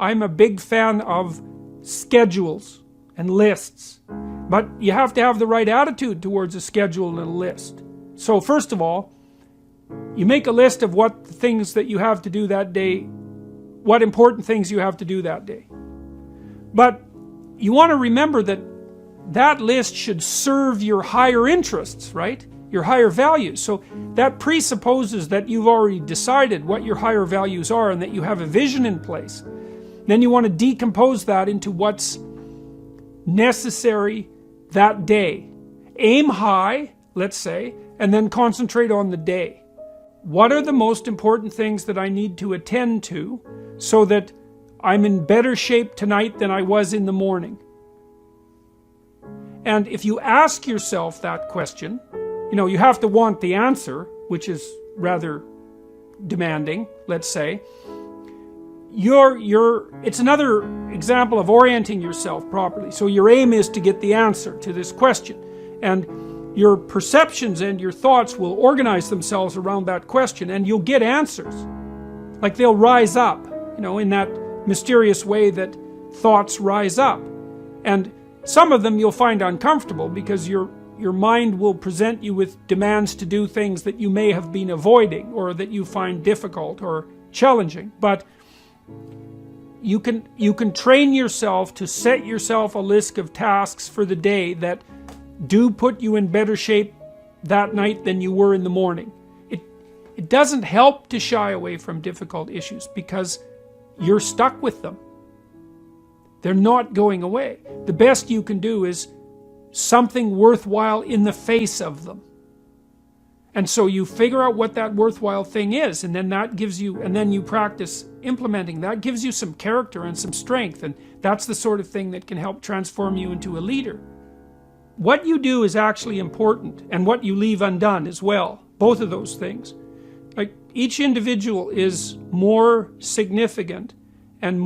I'm a big fan of schedules and lists. But you have to have the right attitude towards a schedule and a list. So first of all, you make a list of what things that you have to do that day, what important things you have to do that day. But you want to remember that that list should serve your higher interests, right? Your higher values. So that presupposes that you've already decided what your higher values are and that you have a vision in place. Then you want to decompose that into what's necessary that day. Aim high, let's say, and then concentrate on the day. What are the most important things that I need to attend to so that I'm in better shape tonight than I was in the morning? And if you ask yourself that question, you know, you have to want the answer, which is rather demanding, let's say. It's another example of orienting yourself properly. So your aim is to get the answer to this question. And your perceptions and your thoughts will organize themselves around that question, and you'll get answers. Like they'll rise up, you know, in that mysterious way that thoughts rise up. And some of them you'll find uncomfortable because your mind will present you with demands to do things that you may have been avoiding or that you find difficult or challenging. But you can train yourself to set yourself a list of tasks for the day that do put you in better shape that night than you were in the morning. It doesn't help to shy away from difficult issues because you're stuck with them. They're not going away. The best you can do is something worthwhile in the face of them. And so you figure out what that worthwhile thing is, and then that gives you, and then you practice implementing that, gives you some character and some strength, and that's the sort of thing that can help transform you into a leader. What you do is actually important, and what you leave undone as well. Both of those things. Like each individual is more significant and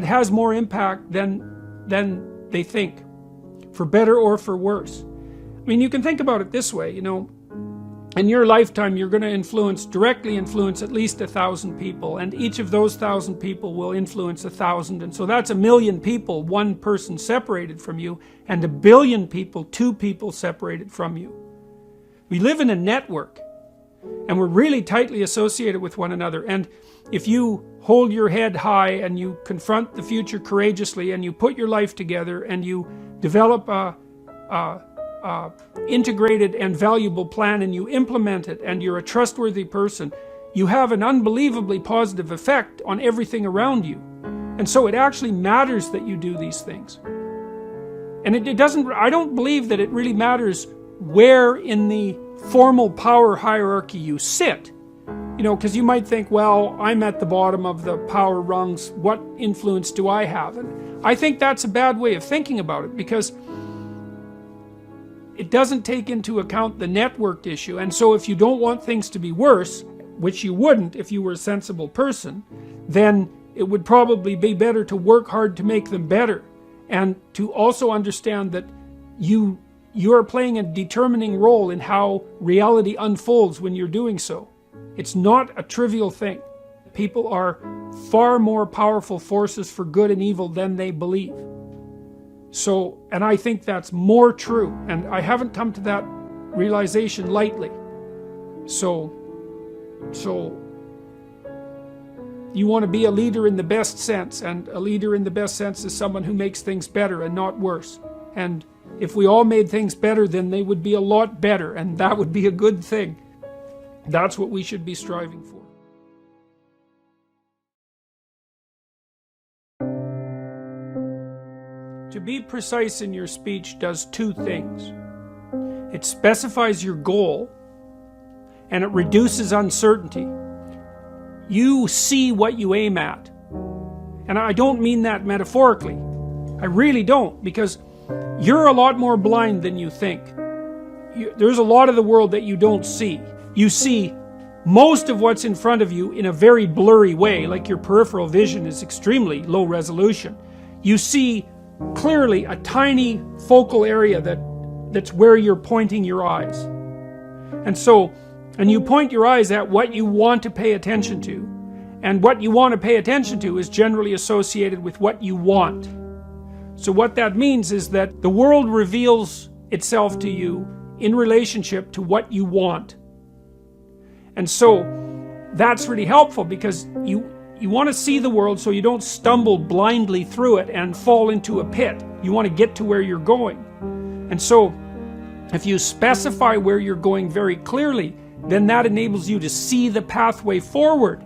has more impact than they think, for better or for worse. I mean, you can think about it this way, you know, in your lifetime you're going to directly influence at least 1,000 people, and each of those 1,000 people will influence 1,000, and so that's 1,000,000 people, one person separated from you, and 1,000,000,000 people, two people separated from you. We live in a network, and we're really tightly associated with one another, and if you hold your head high and you confront the future courageously and you put your life together and you develop a integrated and valuable plan and you implement it and you're a trustworthy person, you have an unbelievably positive effect on everything around you. And so it actually matters that you do these things. And I don't believe that it really matters where in the formal power hierarchy you sit. You know, because you might think, well, I'm at the bottom of the power rungs, what influence do I have? And I think that's a bad way of thinking about it, because it doesn't take into account the networked issue. And so if you don't want things to be worse, which you wouldn't if you were a sensible person, then it would probably be better to work hard to make them better, and to also understand that you are playing a determining role in how reality unfolds when you're doing so. It's not a trivial thing. People are far more powerful forces for good and evil than they believe. So, and I think that's more true, and I haven't come to that realization lightly. So you want to be a leader in the best sense, and a leader in the best sense is someone who makes things better and not worse. And if we all made things better, then they would be a lot better, and that would be a good thing. That's what we should be striving for. To be precise in your speech does two things. It specifies your goal, and it reduces uncertainty. You see what you aim at. And I don't mean that metaphorically. I really don't, because you're a lot more blind than you think. There's a lot of the world that you don't see. You see most of what's in front of you in a very blurry way, like your peripheral vision is extremely low resolution. You see clearly a tiny focal area that's where you're pointing your eyes. And you point your eyes at what you want to pay attention to, And what you want to pay attention to is generally associated with what you want. So what that means is that the world reveals itself to you in relationship to what you want. And so that's really helpful, because you want to see the world so you don't stumble blindly through it and fall into a pit. You want to get to where you're going. And so if you specify where you're going very clearly, then that enables you to see the pathway forward.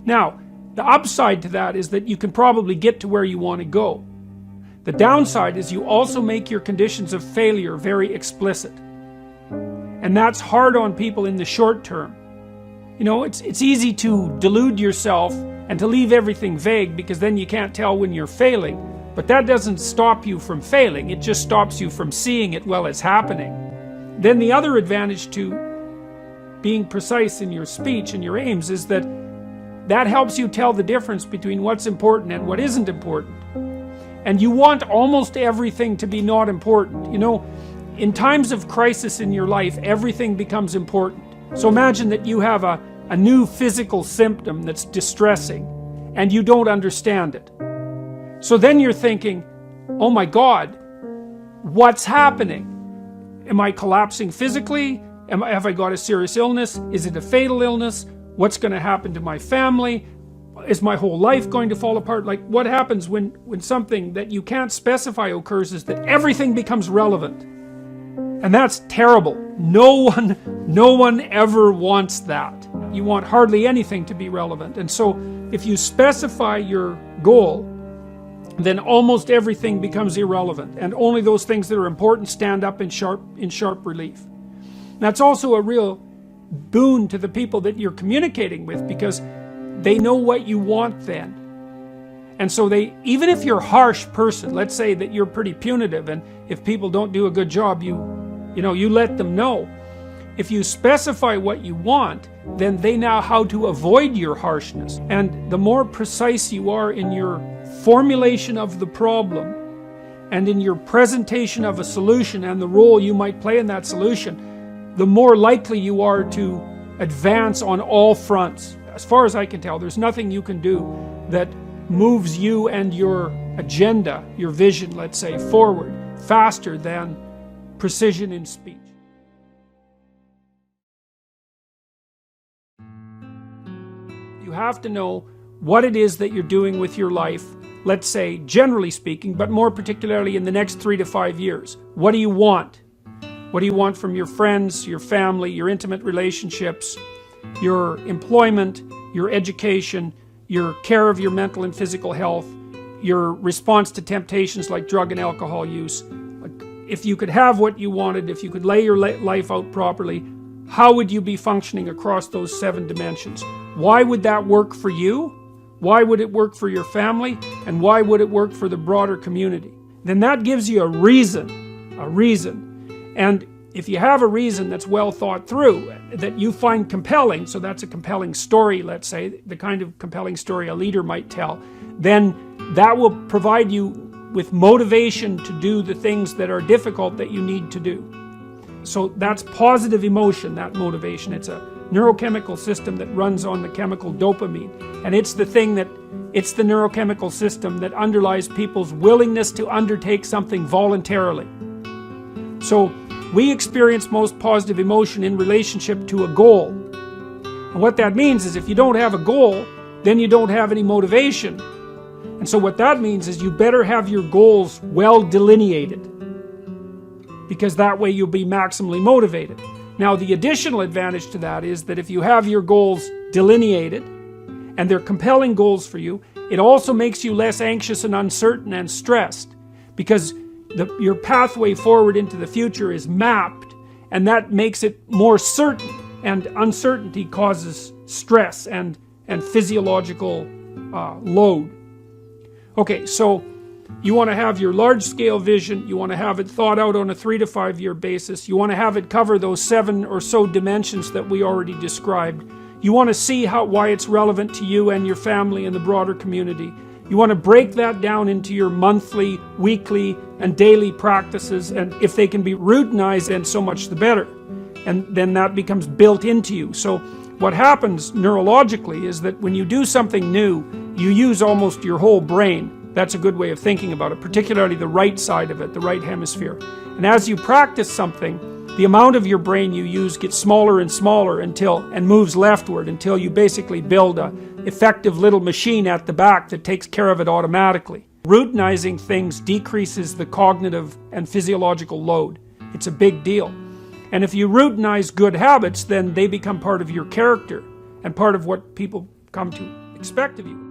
Now, the upside to that is that you can probably get to where you want to go. The downside is you also make your conditions of failure very explicit. And that's hard on people in the short term. You know, it's easy to delude yourself and to leave everything vague, because then you can't tell when you're failing. But that doesn't stop you from failing, it just stops you from seeing it while it's happening. Then the other advantage to being precise in your speech and your aims is that helps you tell the difference between what's important and what isn't important. And you want almost everything to be not important. You know, in times of crisis in your life, everything becomes important. So imagine that you have a new physical symptom that's distressing and you don't understand it. So then you're thinking, oh my God, what's happening? Am I collapsing physically? Have I got a serious illness? Is it a fatal illness? What's going to happen to my family? Is my whole life going to fall apart? Like, what happens when something that you can't specify occurs is that everything becomes relevant. And that's terrible. No one ever wants that. You want hardly anything to be relevant. And so if you specify your goal, then almost everything becomes irrelevant, and only those things that are important stand up in sharp relief. That's also a real boon to the people that you're communicating with, because they know what you want then. And so even if you're a harsh person, let's say that you're pretty punitive, and if people don't do a good job, you let them know. If you specify what you want, then they know how to avoid your harshness. And the more precise you are in your formulation of the problem and in your presentation of a solution and the role you might play in that solution, the more likely you are to advance on all fronts. As far as I can tell, there's nothing you can do that moves you and your agenda, your vision, let's say, forward faster than precision in speech. You have to know what it is that you're doing with your life, let's say generally speaking, but more particularly in the next 3 to 5 years. What do you want? What do you want from your friends, your family, your intimate relationships, your employment, your education, your care of your mental and physical health, your response to temptations like drug and alcohol use? If you could have what you wanted, if you could lay your life out properly, how would you be functioning across those 7 dimensions? Why would that work for you? Why would it work for your family? And why would it work for the broader community? Then that gives you a reason. And if you have a reason that's well thought through, that you find compelling, so that's a compelling story, let's say, the kind of compelling story a leader might tell, then that will provide you with motivation to do the things that are difficult that you need to do. So that's positive emotion, that motivation. It's a neurochemical system that runs on the chemical dopamine. And it's the neurochemical system that underlies people's willingness to undertake something voluntarily. So we experience most positive emotion in relationship to a goal. And what that means is if you don't have a goal, then you don't have any motivation. And so what that means is you better have your goals well delineated, because that way you'll be maximally motivated. Now, the additional advantage to that is that if you have your goals delineated and they're compelling goals for you, it also makes you less anxious and uncertain and stressed, because your pathway forward into the future is mapped, and that makes it more certain, and uncertainty causes stress and physiological load. Okay, so you want to have your large-scale vision, you want to have it thought out on a 3 to 5 year basis, you want to have it cover those 7 or so dimensions that we already described. You want to see why it's relevant to you and your family and the broader community. You want to break that down into your monthly, weekly, and daily practices, and if they can be routinized, then so much the better. and then that becomes built into you. So what happens neurologically is that when you do something new, you use almost your whole brain. That's a good way of thinking about it, particularly the right side of it, the right hemisphere. And as you practice something, the amount of your brain you use gets smaller and smaller and moves leftward until you basically build a effective little machine at the back that takes care of it automatically. Routinizing things decreases the cognitive and physiological load. It's a big deal. And if you routinize good habits, then they become part of your character and part of what people come to expect of you.